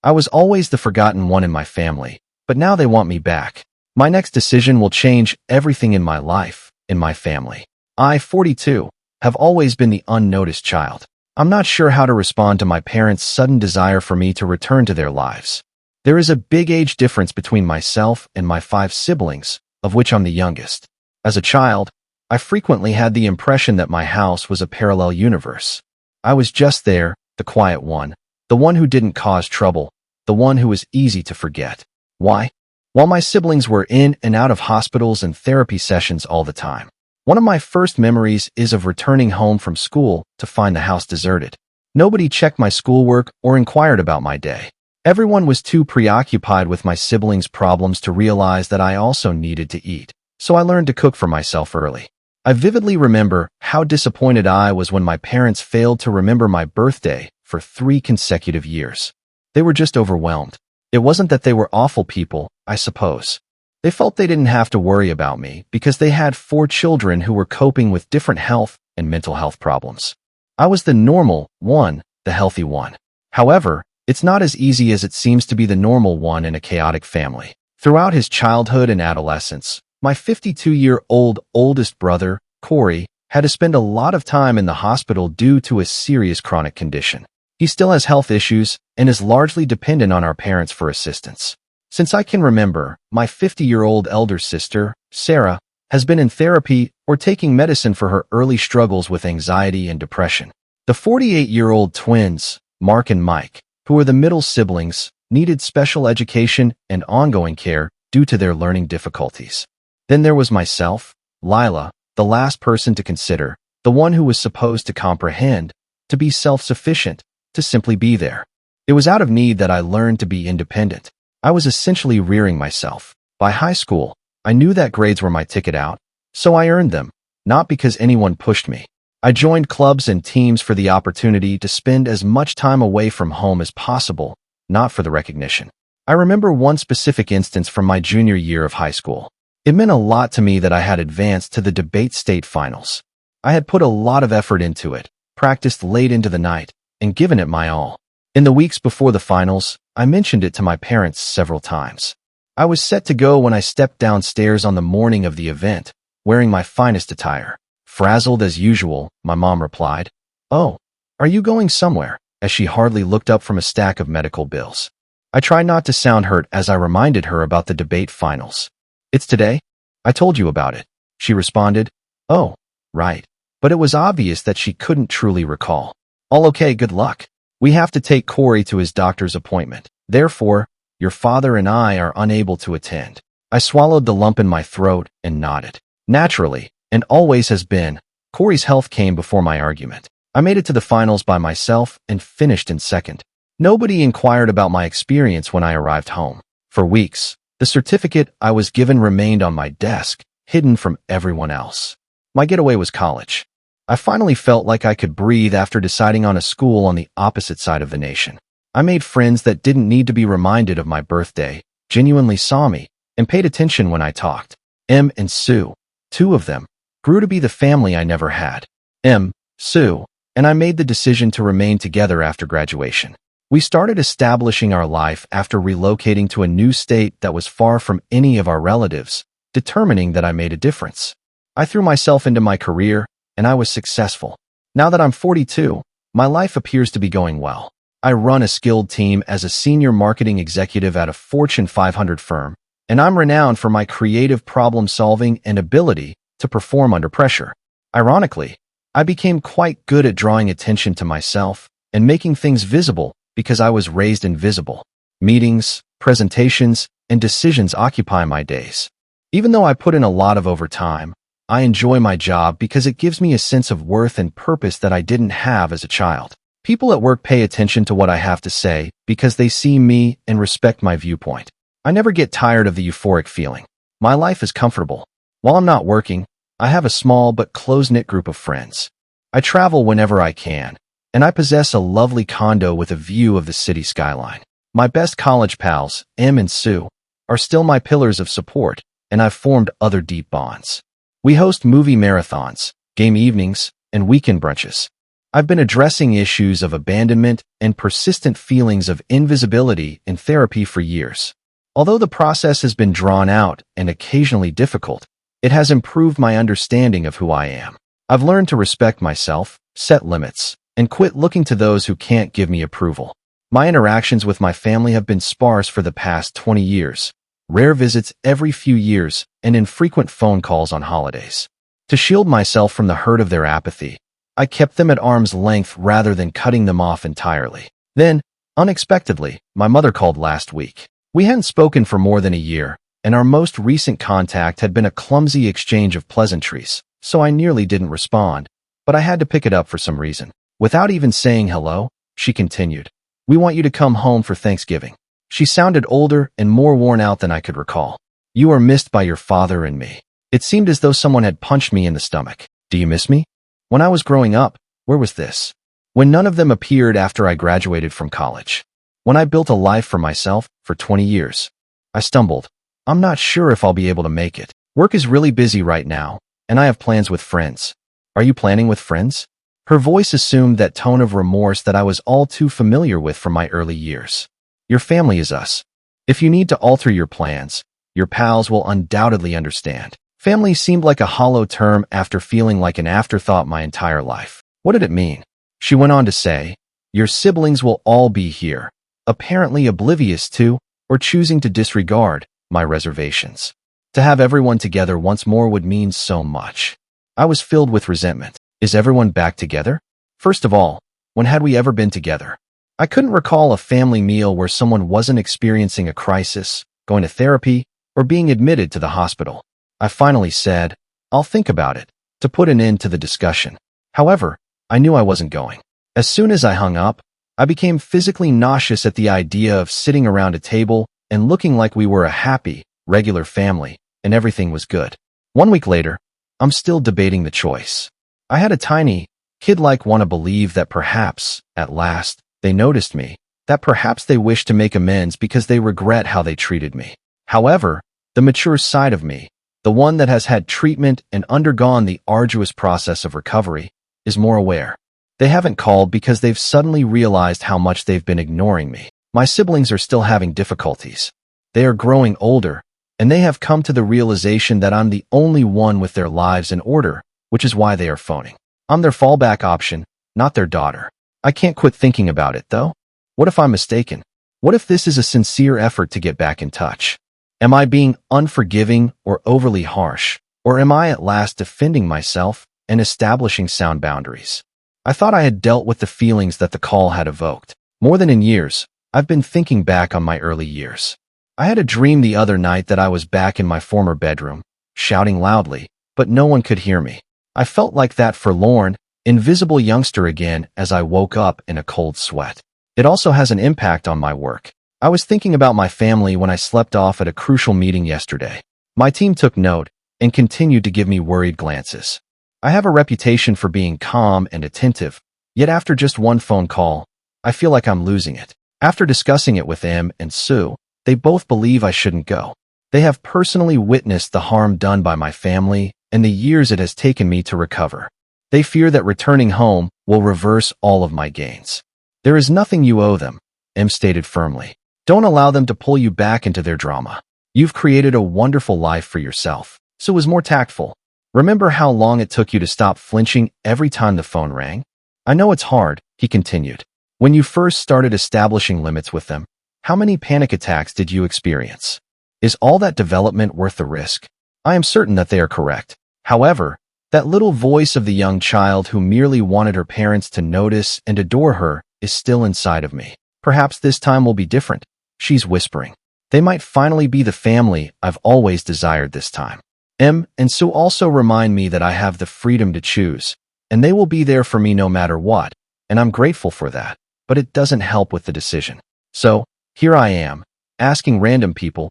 I was always the forgotten one in my family, but now they want me back. My next decision will change everything in my life, in my family. I, 42, have always been the unnoticed child. I'm not sure how to respond to my parents' sudden desire for me to return to their lives. There is a big age difference between myself and my 5 siblings, of which I'm the youngest. As a child, I frequently had the impression that my house was a parallel universe. I was just there, the quiet one, the one who didn't cause trouble, the one who was easy to forget. Why? While my siblings were in and out of hospitals and therapy sessions all the time. One of my first memories is of returning home from school to find the house deserted. Nobody checked my schoolwork or inquired about my day. Everyone was too preoccupied with my siblings' problems to realize that I also needed to eat, so I learned to cook for myself early. I vividly remember how disappointed I was when my parents failed to remember my birthday for 3 consecutive years. They were just overwhelmed. It wasn't that they were awful people, I suppose. They felt they didn't have to worry about me because they had 4 children who were coping with different health and mental health problems. I was the normal one, the healthy one. However, it's not as easy as it seems to be the normal one in a chaotic family. Throughout his childhood and adolescence, my 52-year-old oldest brother, Corey, had to spend a lot of time in the hospital due to a serious chronic condition. He still has health issues and is largely dependent on our parents for assistance. Since I can remember, my 50-year-old elder sister, Sarah, has been in therapy or taking medicine for her early struggles with anxiety and depression. The 48-year-old twins, Mark and Mike, who are the middle siblings, needed special education and ongoing care due to their learning difficulties. Then there was myself, Lila, the last person to consider, the one who was supposed to comprehend, to be self-sufficient, to simply be there. It was out of need that I learned to be independent. I was essentially rearing myself. By high school, I knew that grades were my ticket out, so I earned them, not because anyone pushed me. I joined clubs and teams for the opportunity to spend as much time away from home as possible, not for the recognition. I remember one specific instance from my junior year of high school. It meant a lot to me that I had advanced to the debate state finals. I had put a lot of effort into it, practiced late into the night, and given it my all. In the weeks before the finals, I mentioned it to my parents several times. I was set to go when I stepped downstairs on the morning of the event, wearing my finest attire. Frazzled as usual, my mom replied, "Oh, are you going somewhere?" as she hardly looked up from a stack of medical bills. I tried not to sound hurt as I reminded her about the debate finals. "It's today? I told you about it," she responded. "Oh, right." But it was obvious that she couldn't truly recall. "All okay, good luck. We have to take Corey to his doctor's appointment. Therefore, your father and I are unable to attend." I swallowed the lump in my throat and nodded. Naturally, and always has been, Corey's health came before my argument. I made it to the finals by myself and finished in second. Nobody inquired about my experience when I arrived home. For weeks, the certificate I was given remained on my desk, hidden from everyone else. My getaway was college. I finally felt like I could breathe after deciding on a school on the opposite side of the nation. I made friends that didn't need to be reminded of my birthday, genuinely saw me, and paid attention when I talked. Em and Sue, 2 of them, grew to be the family I never had. Em, Sue, and I made the decision to remain together after graduation. We started establishing our life after relocating to a new state that was far from any of our relatives, determining that I made a difference. I threw myself into my career, and I was successful. Now that I'm 42, my life appears to be going well. I run a skilled team as a senior marketing executive at a Fortune 500 firm, and I'm renowned for my creative problem-solving and ability to perform under pressure. Ironically, I became quite good at drawing attention to myself and making things visible because I was raised invisible. Meetings, presentations, and decisions occupy my days. Even though I put in a lot of overtime, I enjoy my job because it gives me a sense of worth and purpose that I didn't have as a child. People at work pay attention to what I have to say because they see me and respect my viewpoint. I never get tired of the euphoric feeling. My life is comfortable. While I'm not working, I have a small but close-knit group of friends. I travel whenever I can, and I possess a lovely condo with a view of the city skyline. My best college pals, Em and Sue, are still my pillars of support, and I've formed other deep bonds. We host movie marathons, game evenings, and weekend brunches. I've been addressing issues of abandonment and persistent feelings of invisibility in therapy for years. Although the process has been drawn out and occasionally difficult, it has improved my understanding of who I am. I've learned to respect myself, set limits, and quit looking to those who can't give me approval. My interactions with my family have been sparse for the past 20 years, rare visits every few years, and infrequent phone calls on holidays. To shield myself from the hurt of their apathy, I kept them at arm's length rather than cutting them off entirely. Then, unexpectedly, my mother called last week. We hadn't spoken for more than a year, and our most recent contact had been a clumsy exchange of pleasantries, so I nearly didn't respond, but I had to pick it up for some reason. Without even saying hello, she continued, "We want you to come home for Thanksgiving." She sounded older and more worn out than I could recall. "You are missed by your father and me." It seemed as though someone had punched me in the stomach. "Do you miss me?" When I was growing up, where was this? When none of them appeared after I graduated from college. When I built a life for myself for 20 years. I stumbled. "I'm not sure if I'll be able to make it. Work is really busy right now, and I have plans with friends." "Are you planning with friends?" Her voice assumed that tone of remorse that I was all too familiar with from my early years. "Your family is us. If you need to alter your plans, your pals will undoubtedly understand." Family seemed like a hollow term after feeling like an afterthought my entire life. What did it mean? She went on to say, "Your siblings will all be here, apparently oblivious to, or choosing to disregard, my reservations. To have everyone together once more would mean so much." I was filled with resentment. Is everyone back together? First of all, when had we ever been together? I couldn't recall a family meal where someone wasn't experiencing a crisis, going to therapy, or being admitted to the hospital. I finally said, "I'll think about it," to put an end to the discussion. However, I knew I wasn't going. As soon as I hung up, I became physically nauseous at the idea of sitting around a table and looking like we were a happy, regular family, and everything was good. 1 week later, I'm still debating the choice. I had a tiny, kid-like want to believe that perhaps, at last, they noticed me, that perhaps they wished to make amends because they regret how they treated me. However, the mature side of me, the one that has had treatment and undergone the arduous process of recovery, is more aware. They haven't called because they've suddenly realized how much they've been ignoring me. My siblings are still having difficulties. They are growing older, and they have come to the realization that I'm the only one with their lives in order, which is why they are phoning. I'm their fallback option, not their daughter. I can't quit thinking about it, though. What if I'm mistaken? What if this is a sincere effort to get back in touch? Am I being unforgiving or overly harsh, or am I at last defending myself and establishing sound boundaries? I thought I had dealt with the feelings that the call had evoked. More than in years, I've been thinking back on my early years. I had a dream the other night that I was back in my former bedroom, shouting loudly, but no one could hear me. I felt like that forlorn, invisible youngster again as I woke up in a cold sweat. It also has an impact on my work. I was thinking about my family when I slept off at a crucial meeting yesterday. My team took note and continued to give me worried glances. I have a reputation for being calm and attentive, yet after just one phone call, I feel like I'm losing it. After discussing it with Em and Sue, they both believe I shouldn't go. They have personally witnessed the harm done by my family and the years it has taken me to recover. They fear that returning home will reverse all of my gains. "There is nothing you owe them," Em stated firmly. "Don't allow them to pull you back into their drama. You've created a wonderful life for yourself." Sue was more tactful. "Remember how long it took you to stop flinching every time the phone rang? I know it's hard," he continued. "When you first started establishing limits with them, how many panic attacks did you experience? Is all that development worth the risk?" I am certain that they are correct. However, that little voice of the young child who merely wanted her parents to notice and adore her is still inside of me. "Perhaps this time will be different," she's whispering. "They might finally be the family I've always desired this time." Em and Sue also remind me that I have the freedom to choose, and they will be there for me no matter what, and I'm grateful for that, but it doesn't help with the decision. So, here I am, asking random people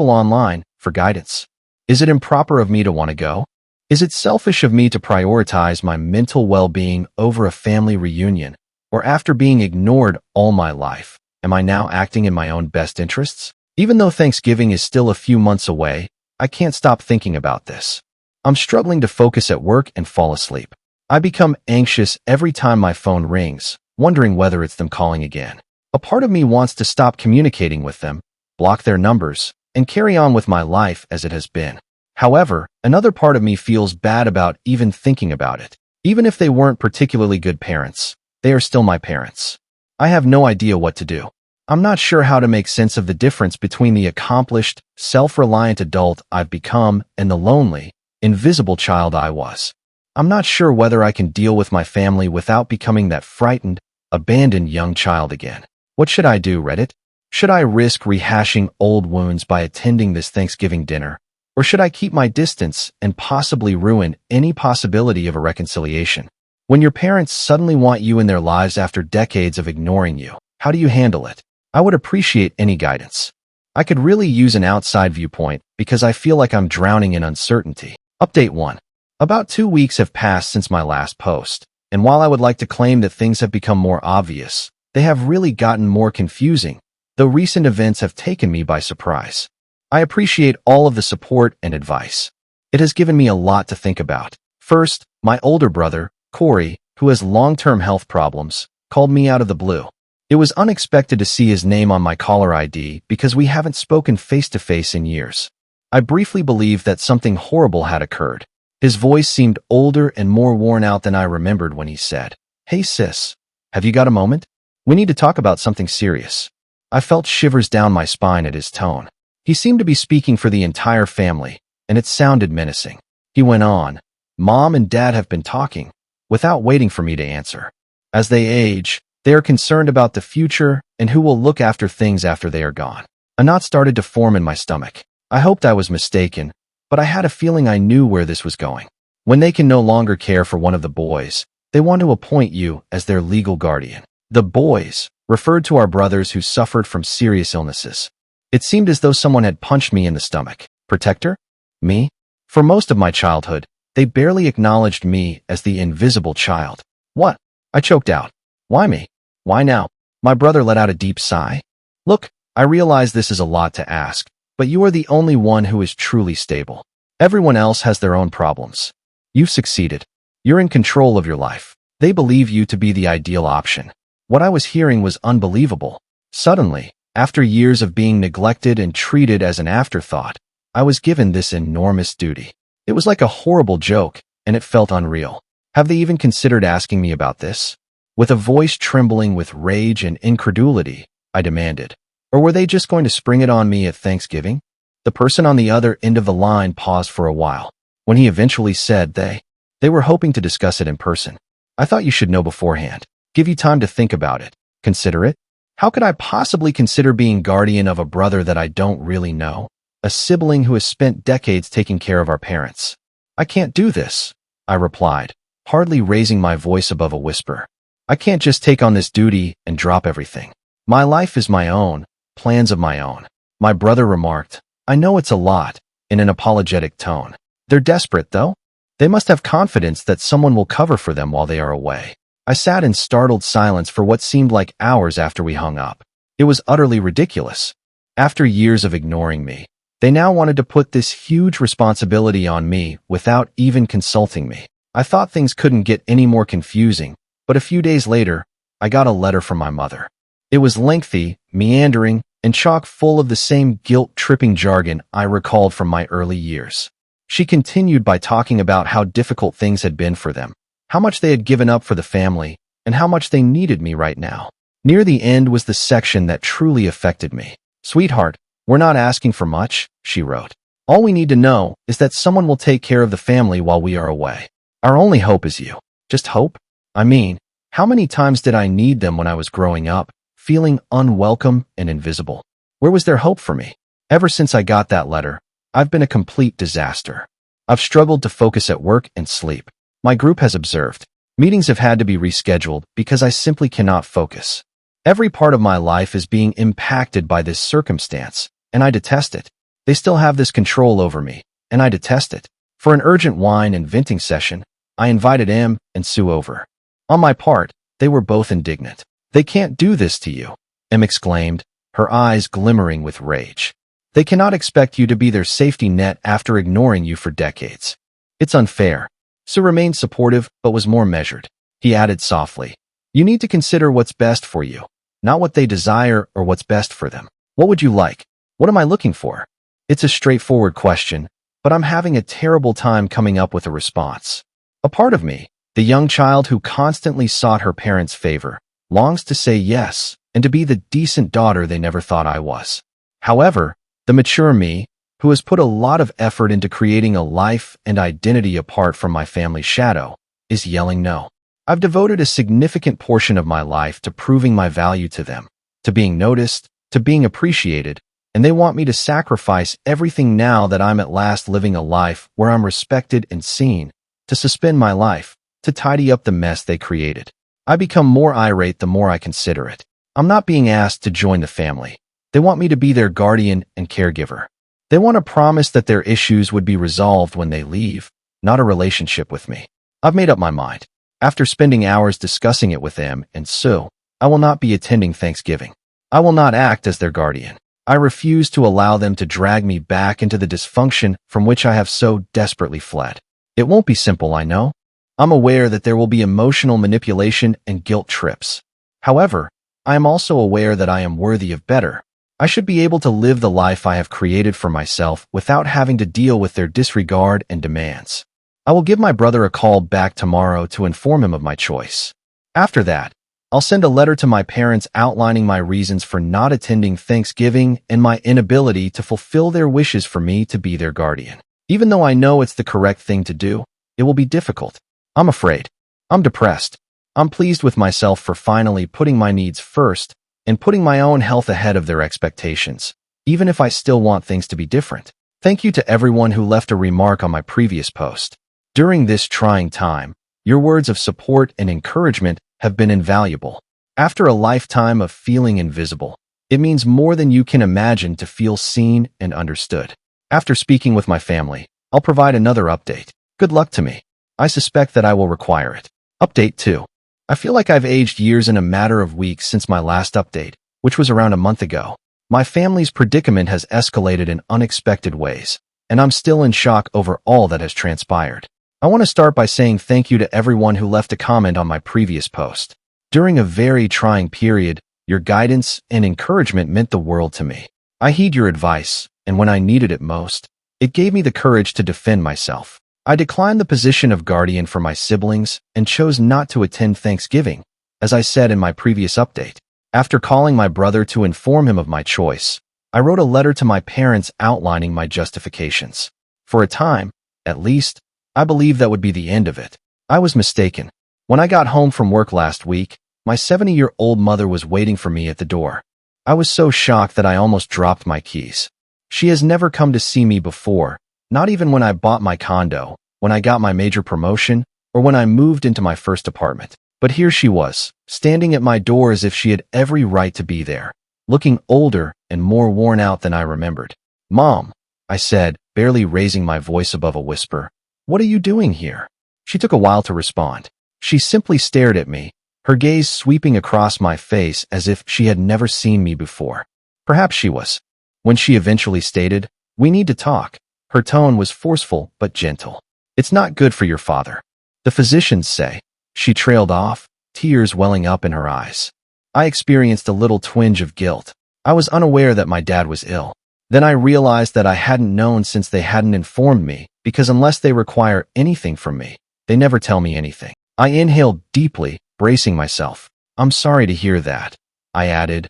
online, for guidance. Is it improper of me to want to go? Is it selfish of me to prioritize my mental well-being over a family reunion? Or after being ignored all my life, am I now acting in my own best interests? Even though Thanksgiving is still a few months away, I can't stop thinking about this. I'm struggling to focus at work and fall asleep. I become anxious every time my phone rings, wondering whether it's them calling again. A part of me wants to stop communicating with them, block their numbers, and carry on with my life as it has been. However, another part of me feels bad about even thinking about it. Even if they weren't particularly good parents, they are still my parents. I have no idea what to do. I'm not sure how to make sense of the difference between the accomplished, self-reliant adult I've become and the lonely, invisible child I was. I'm not sure whether I can deal with my family without becoming that frightened, abandoned young child again. What should I do, Reddit? Should I risk rehashing old wounds by attending this Thanksgiving dinner? Or should I keep my distance and possibly ruin any possibility of a reconciliation? When your parents suddenly want you in their lives after decades of ignoring you, how do you handle it? I would appreciate any guidance. I could really use an outside viewpoint because I feel like I'm drowning in uncertainty. Update 1. About 2 weeks have passed since my last post, and while I would like to claim that things have become more obvious, they have really gotten more confusing, though recent events have taken me by surprise. I appreciate all of the support and advice. It has given me a lot to think about. First, my older brother, Corey, who has long-term health problems, called me out of the blue. It was unexpected to see his name on my caller ID because we haven't spoken face-to-face in years. I briefly believed that something horrible had occurred. His voice seemed older and more worn out than I remembered when he said, "Hey sis, have you got a moment? We need to talk about something serious." I felt shivers down my spine at his tone. He seemed to be speaking for the entire family, and it sounded menacing. He went on, "Mom and Dad have been talking," without waiting for me to answer. As they age, they are concerned about the future and who will look after things after they are gone. A knot started to form in my stomach. I hoped I was mistaken, but I had a feeling I knew where this was going. When they can no longer care for one of the boys, they want to appoint you as their legal guardian. The boys referred to our brothers who suffered from serious illnesses. It seemed as though someone had punched me in the stomach. Protector? Me? For most of my childhood, they barely acknowledged me as the invisible child. What? I choked out. Why me? Why now? My brother let out a deep sigh. Look, I realize this is a lot to ask, but you are the only one who is truly stable. Everyone else has their own problems. You've succeeded. You're in control of your life. They believe you to be the ideal option. What I was hearing was unbelievable. Suddenly, after years of being neglected and treated as an afterthought, I was given this enormous duty. It was like a horrible joke, and it felt unreal. Have they even considered asking me about this? With a voice trembling with rage and incredulity, I demanded. Or were they just going to spring it on me at Thanksgiving? The person on the other end of the line paused for a while. When he eventually said they were hoping to discuss it in person. I thought you should know beforehand. Give you time to think about it. Consider it. How could I possibly consider being guardian of a brother that I don't really know? A sibling who has spent decades taking care of our parents. I can't do this, I replied, hardly raising my voice above a whisper. I can't just take on this duty and drop everything. My life is my own, plans of my own. My brother remarked, I know it's a lot, in an apologetic tone. They're desperate, though. They must have confidence that someone will cover for them while they are away. I sat in startled silence for what seemed like hours after we hung up. It was utterly ridiculous. After years of ignoring me, they now wanted to put this huge responsibility on me without even consulting me. I thought things couldn't get any more confusing, but a few days later, I got a letter from my mother. It was lengthy, meandering, and chock full of the same guilt-tripping jargon I recalled from my early years. She continued by talking about how difficult things had been for them, how much they had given up for the family, and how much they needed me right now. Near the end was the section that truly affected me. Sweetheart, we're not asking for much, she wrote. All we need to know is that someone will take care of the family while we are away. Our only hope is you. Just hope? I mean, how many times did I need them when I was growing up, feeling unwelcome and invisible? Where was their hope for me? Ever since I got that letter, I've been a complete disaster. I've struggled to focus at work and sleep. My group has observed. Meetings have had to be rescheduled because I simply cannot focus. Every part of my life is being impacted by this circumstance, and I detest it. They still have this control over me, and I detest it. For an urgent whine and venting session, I invited Em and Sue over. On my part, they were both indignant. They can't do this to you, Em exclaimed, her eyes glimmering with rage. They cannot expect you to be their safety net after ignoring you for decades. It's unfair. Sue remained supportive but was more measured. He added softly, "You need to consider what's best for you, not what they desire or what's best for them. What would you like? What am I looking for?" It's a straightforward question, but I'm having a terrible time coming up with a response. A part of me, the young child who constantly sought her parents' favor, longs to say yes and to be the decent daughter they never thought I was. However, the mature me, who has put a lot of effort into creating a life and identity apart from my family's shadow, is yelling no. I've devoted a significant portion of my life to proving my value to them, to being noticed, to being appreciated, and they want me to sacrifice everything now that I'm at last living a life where I'm respected and seen, to suspend my life, to tidy up the mess they created. I become more irate the more I consider it. I'm not being asked to join the family. They want me to be their guardian and caregiver. They want to promise that their issues would be resolved when they leave, not a relationship with me. I've made up my mind. After spending hours discussing it with them and Sue, I will not be attending Thanksgiving. I will not act as their guardian. I refuse to allow them to drag me back into the dysfunction from which I have so desperately fled. It won't be simple, I know. I'm aware that there will be emotional manipulation and guilt trips. However, I am also aware that I am worthy of better. I should be able to live the life I have created for myself without having to deal with their disregard and demands. I will give my brother a call back tomorrow to inform him of my choice. After that, I'll send a letter to my parents outlining my reasons for not attending Thanksgiving and my inability to fulfill their wishes for me to be their guardian. Even though I know it's the correct thing to do, it will be difficult. I'm afraid. I'm depressed. I'm pleased with myself for finally putting my needs first and putting my own health ahead of their expectations, even if I still want things to be different. Thank you to everyone who left a remark on my previous post. During this trying time, your words of support and encouragement have been invaluable. After a lifetime of feeling invisible, it means more than you can imagine to feel seen and understood. After speaking with my family, I'll provide another update. Good luck to me. I suspect that I will require it. Update 2. I feel like I've aged years in a matter of weeks since my last update, which was around a month ago. My family's predicament has escalated in unexpected ways, and I'm still in shock over all that has transpired. I want to start by saying thank you to everyone who left a comment on my previous post. During a very trying period, your guidance and encouragement meant the world to me. I heed your advice, and when I needed it most, it gave me the courage to defend myself. I declined the position of guardian for my siblings and chose not to attend Thanksgiving, as I said in my previous update. After calling my brother to inform him of my choice, I wrote a letter to my parents outlining my justifications. For a time, at least, I believed that would be the end of it. I was mistaken. When I got home from work last week, my 70-year-old mother was waiting for me at the door. I was so shocked that I almost dropped my keys. She has never come to see me before, not even when I bought my condo, when I got my major promotion, or when I moved into my first apartment. But here she was, standing at my door as if she had every right to be there, looking older and more worn out than I remembered. "Mom," I said, barely raising my voice above a whisper, "what are you doing here?" She took a while to respond. She simply stared at me, her gaze sweeping across my face as if she had never seen me before. Perhaps she was. When she eventually stated, "We need to talk," her tone was forceful but gentle. "It's not good for your father. The physicians say." She trailed off, tears welling up in her eyes. I experienced a little twinge of guilt. I was unaware that my dad was ill. Then I realized that I hadn't known since they hadn't informed me, because unless they require anything from me, they never tell me anything. I inhaled deeply, bracing myself. "I'm sorry to hear that," I added,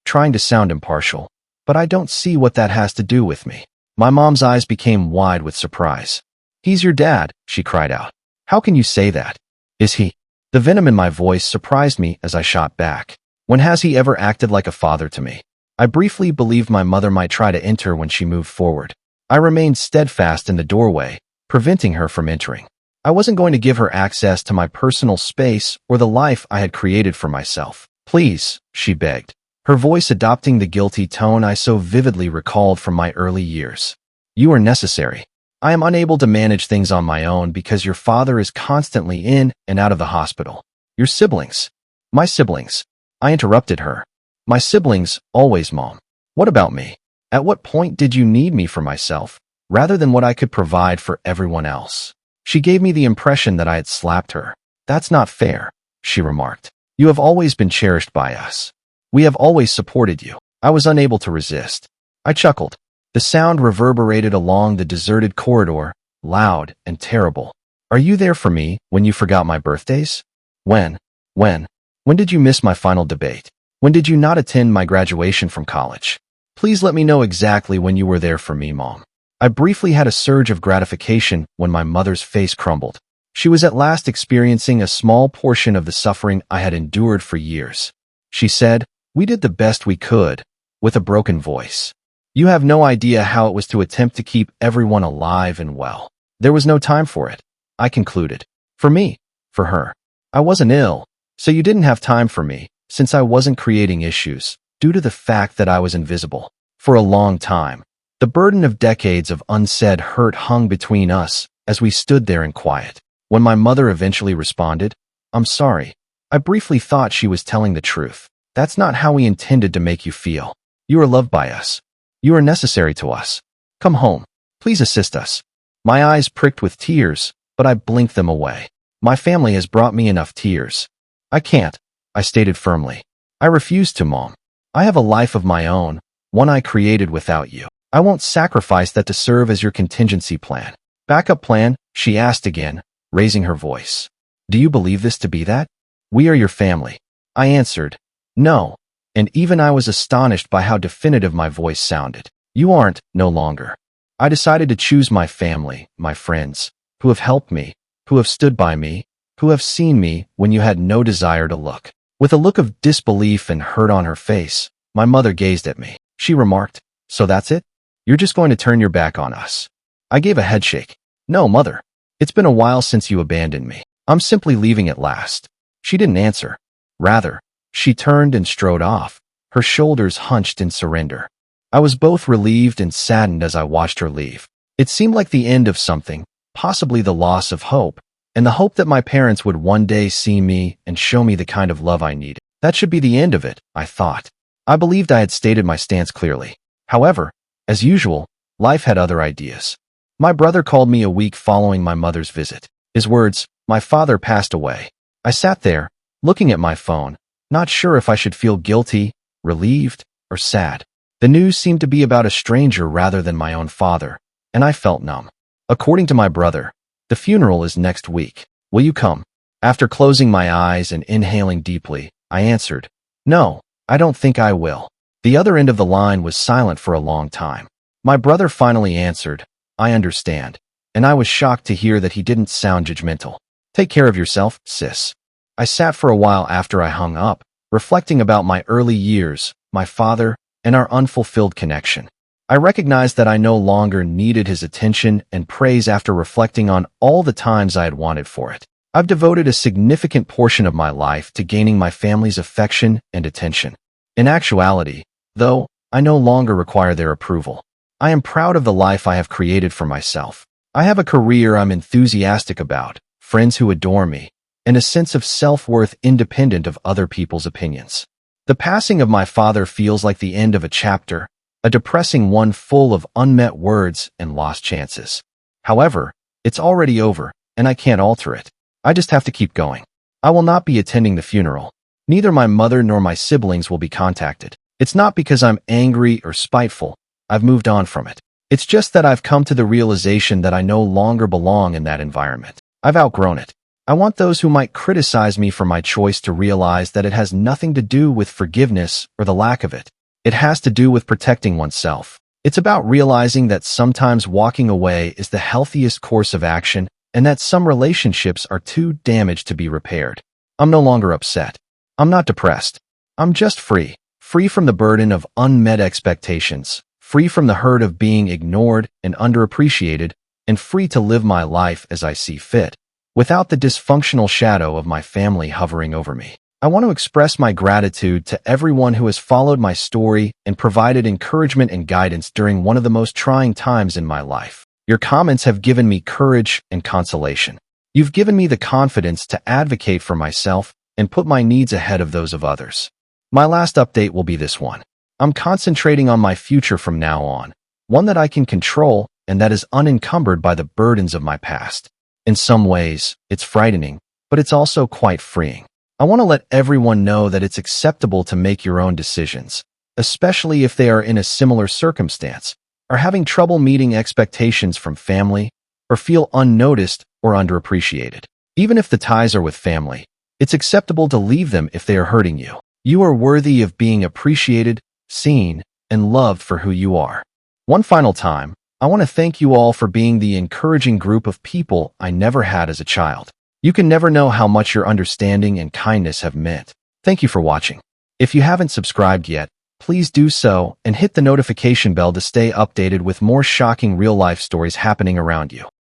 trying to sound impartial. "But I don't see what that has to do with me." My mom's eyes became wide with surprise. "He's your dad," she cried out. "How can you say that?" "Is he?" The venom in my voice surprised me as I shot back. When has he ever acted like a father to me? I briefly believed my mother might try to enter when she moved forward. I remained steadfast in the doorway, preventing her from entering. I wasn't going to give her access to my personal space or the life I had created for myself. "Please," she begged, her voice adopting the guilty tone I so vividly recalled from my early years. "You are necessary. I am unable to manage things on my own because your father is constantly in and out of the hospital. Your siblings." "My siblings," I interrupted her. "My siblings, always, Mom. What about me? At what point did you need me for myself, rather than what I could provide for everyone else?" She gave me the impression that I had slapped her. "That's not fair," she remarked. "You have always been cherished by us. We have always supported you." I was unable to resist. I chuckled. The sound reverberated along the deserted corridor, loud and terrible. "Are you there for me when you forgot my birthdays? When? When did you miss my final debate? When did you not attend my graduation from college? Please let me know exactly when you were there for me, Mom." I briefly had a surge of gratification when my mother's face crumbled. She was at last experiencing a small portion of the suffering I had endured for years. She said, "We did the best we could," with a broken voice. "You have no idea how it was to attempt to keep everyone alive and well. There was no time for it," I concluded. "For me, for her. I wasn't ill, so you didn't have time for me, since I wasn't creating issues, due to the fact that I was invisible. For a long time, the burden of decades of unsaid hurt hung between us as we stood there in quiet. When my mother eventually responded, 'I'm sorry,' I briefly thought she was telling the truth. That's not how we intended to make you feel. You are loved by us. You are necessary to us. Come home. Please assist us." My eyes pricked with tears, but I blinked them away. My family has brought me enough tears. "I can't," I stated firmly. "I refuse to, Mom. I have a life of my own, one I created without you. I won't sacrifice that to serve as your contingency plan." "Backup plan?" she asked again, raising her voice. "Do you believe this to be that? We are your family." I answered, "No," and even I was astonished by how definitive my voice sounded. "You aren't, no longer." I decided to choose my family, my friends, who have helped me, who have stood by me, who have seen me when you had no desire to look. With a look of disbelief and hurt on her face, my mother gazed at me. She remarked, "So that's it? You're just going to turn your back on us?" I gave a headshake. "No, Mother. It's been a while since you abandoned me. I'm simply leaving at last." She didn't answer. Rather, she turned and strode off, her shoulders hunched in surrender. I was both relieved and saddened as I watched her leave. It seemed like the end of something, possibly the loss of hope, and the hope that my parents would one day see me and show me the kind of love I needed. That should be the end of it, I thought. I believed I had stated my stance clearly. However, as usual, life had other ideas. My brother called me a week following my mother's visit. His words, "My father passed away." I sat there, looking at my phone, not sure if I should feel guilty, relieved, or sad. The news seemed to be about a stranger rather than my own father, and I felt numb. According to my brother, the funeral is next week. Will you come? After closing my eyes and inhaling deeply, I answered, "No, I don't think I will." The other end of the line was silent for a long time. My brother finally answered, "I understand," and I was shocked to hear that he didn't sound judgmental. "Take care of yourself, sis." I sat for a while after I hung up, reflecting about my early years, my father, and our unfulfilled connection. I recognized that I no longer needed his attention and praise after reflecting on all the times I had wanted for it. I've devoted a significant portion of my life to gaining my family's affection and attention. In actuality, though, I no longer require their approval. I am proud of the life I have created for myself. I have a career I'm enthusiastic about, friends who adore me, and a sense of self-worth independent of other people's opinions. The passing of my father feels like the end of a chapter, a depressing one full of unmet words and lost chances. However, it's already over, and I can't alter it. I just have to keep going. I will not be attending the funeral. Neither my mother nor my siblings will be contacted. It's not because I'm angry or spiteful. I've moved on from it. It's just that I've come to the realization that I no longer belong in that environment. I've outgrown it. I want those who might criticize me for my choice to realize that it has nothing to do with forgiveness or the lack of it. It has to do with protecting oneself. It's about realizing that sometimes walking away is the healthiest course of action and that some relationships are too damaged to be repaired. I'm no longer upset. I'm not depressed. I'm just free. Free from the burden of unmet expectations, free from the hurt of being ignored and underappreciated, and free to live my life as I see fit, without the dysfunctional shadow of my family hovering over me. I want to express my gratitude to everyone who has followed my story and provided encouragement and guidance during one of the most trying times in my life. Your comments have given me courage and consolation. You've given me the confidence to advocate for myself and put my needs ahead of those of others. My last update will be this one. I'm concentrating on my future from now on, one that I can control and that is unencumbered by the burdens of my past. In some ways, it's frightening, but it's also quite freeing. I want to let everyone know that it's acceptable to make your own decisions, especially if they are in a similar circumstance, are having trouble meeting expectations from family, or feel unnoticed or underappreciated. Even if the ties are with family, it's acceptable to leave them if they are hurting you. You are worthy of being appreciated, seen, and loved for who you are. One final time, I want to thank you all for being the encouraging group of people I never had as a child. You can never know how much your understanding and kindness have meant. Thank you for watching. If you haven't subscribed yet, please do so and hit the notification bell to stay updated with more shocking real-life stories happening around you.